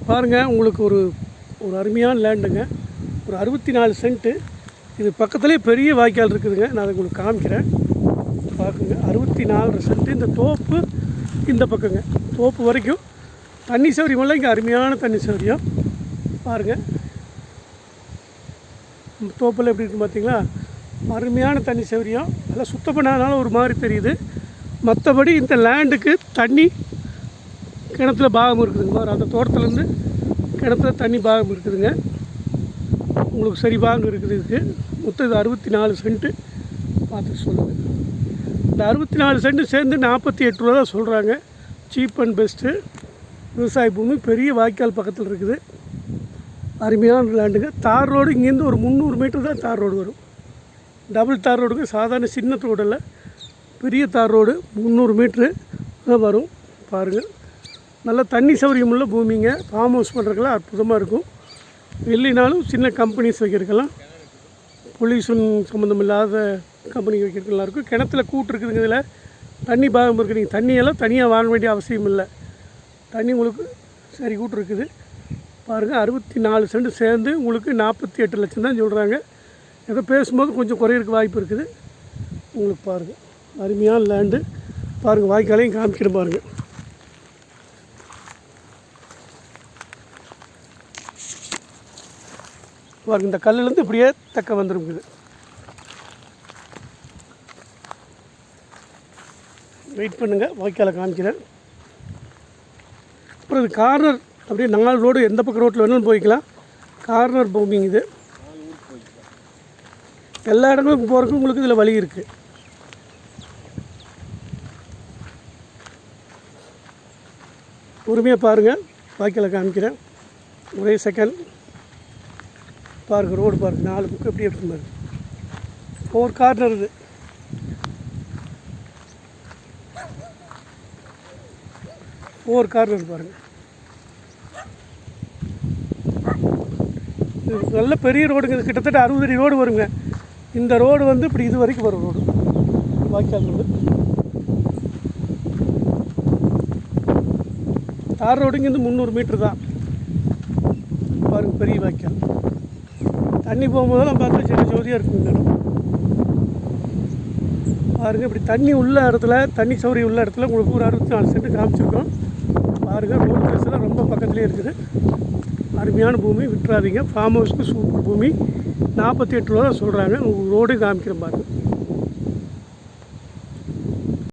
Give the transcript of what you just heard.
பாருங்கள், உங்களுக்கு ஒரு ஒரு அருமையான லேண்டுங்க. ஒரு 64 சென்ட்டு. இது பக்கத்துலேயே பெரிய வாய்க்கால் இருக்குதுங்க. நான் அதை உங்களுக்கு காமிக்கிறேன். பார்க்குங்க, 64 சென்ட்டு. இந்த தோப்பு இந்த பக்கங்க, தோப்பு வரைக்கும் தண்ணி சௌகரியமெல்லாம் இங்கே அருமையான தண்ணி சௌகரியம். பாருங்கள், தோப்பில் எப்படி இருக்குது பார்த்தீங்களா? அருமையான தண்ணி சௌகரியம். அதெல்லாம் சுத்தம் பண்ணாதனால ஒரு மாதிரி தெரியுது. மற்றபடி இந்த லேண்டுக்கு தண்ணி கிணத்துல பாகம் இருக்குதுங்க. அந்த தோட்டத்துலேருந்து கிணத்துல தண்ணி பாகம் இருக்குதுங்க. உங்களுக்கு சரி பாகம் இருக்குது. இதுக்கு மொத்தம் இது 64 சென்ட்டு. பார்த்து சொல்லுங்கள். இந்த 64 சென்ட்டு சேர்ந்து 48 ரூபா தான் சொல்கிறாங்க. Cheap and best. விவசாய பூமி, பெரிய வாய்க்கால் பக்கத்தில் இருக்குது. அருமையான லேண்டுங்க. தார் ரோடு இங்கேருந்து ஒரு 300 மீட்டர் தான் தார் ரோடு வரும். டபுள் தார் ரோடுங்க. சாதாரண சின்ன ரோடில் பெரிய தார் ரோடு 300 மீட்ரு தான் வரும். பாருங்கள், நல்ல தண்ணி சௌகரியம் உள்ள பூமிங்க. ஃபார்ம் ஹவுஸ் பண்ணுறதுக்கெல்லாம் அற்புதமாக இருக்கும். இல்லைனாலும் சின்ன கம்பெனிஸ் வைக்கிறதுக்கெல்லாம், பொல்யூஷன் சம்மந்தம் இல்லாத கம்பெனி வைக்கிறதுக்கெல்லாம் இருக்கும். கிணத்துல கூட்டு இருக்குதுங்க. இதில் தண்ணி பாகம் இருக்குது. நீங்கள் தண்ணியெல்லாம் தனியாக வாங்க வேண்டிய அவசியம் இல்லை. தண்ணி உங்களுக்கு சரி கூட்டு இருக்குது. பாருங்கள், 64 சென்ட் சேர்ந்து உங்களுக்கு 48 லட்சம் தான் சொல்கிறாங்க. ஏதோ பேசும்போது கொஞ்சம் குறையிறதுக்கு வாய்ப்பு இருக்குது. உங்களுக்கு பாருங்கள், அருமையான லேண்டு. பாருங்கள், வாய்க்காலையும் காமிக்கிறேன் பாருங்கள். பாருங்கள், இந்த கல்லுலேருந்து இப்படியே தக்க வந்துருக்குது. வெயிட் பண்ணுங்கள், வாய்க்காலை காமிக்கிறேன். அப்புறம் இது கார்னர், அப்படியே 4 ரோடு எந்த பக்கம் ரோட்டில் வேணாலும் போய்க்கலாம். கார்னர் பூமிங்க இது. எல்லா இடங்களுக்கும் போகிறதுக்கு உங்களுக்கு இதில் வழி இருக்குது. பொறுமையாக பாருங்கள், வாய்க்காலை காமிக்கிறேன். ஒரே செகண்ட். பாருங்கள், ரோடு பாருங்கள், 4 புக்கு எப்படி எடுத்து பாருங்க. 4 கார்னர் இது. 4 கார்னர் பாருங்கள். இது நல்ல பெரிய ரோடுங்க. இது கிட்டத்தட்ட 60 அடி ரோடு வருங்க. இந்த ரோடு வந்து இப்படி இது வரைக்கும் வரும் ரோடு, வாய்க்கால் ரோடு. தார் ரோடு இங்கேருந்து 300 மீட்ரு தான். பாருங்கள், பெரிய வாய்க்கால். தண்ணி போகும்போதெல்லாம் பார்த்தா சின்ன ஜோதியாக இருக்குங்க இடம். பாருங்கள், இப்படி தண்ணி உள்ள இடத்துல, தண்ணி சௌகரியம் உள்ள இடத்துல உங்களுக்கு ஒரு 64 சென்ட் காமிச்சிருக்கோம். பாருங்கள், ரோடு பிளேஸ்லாம் ரொம்ப பக்கத்துலேயே இருக்குது. அருமையான பூமி, விட்டுறாதீங்க. ஃபார்ம் ஹவுஸ்க்கு சூப்பர் பூமி. 48 ரூபா தான் சொல்கிறாங்க. உங்களுக்கு ரோடு காமிக்கிறேன் பாருங்கள்.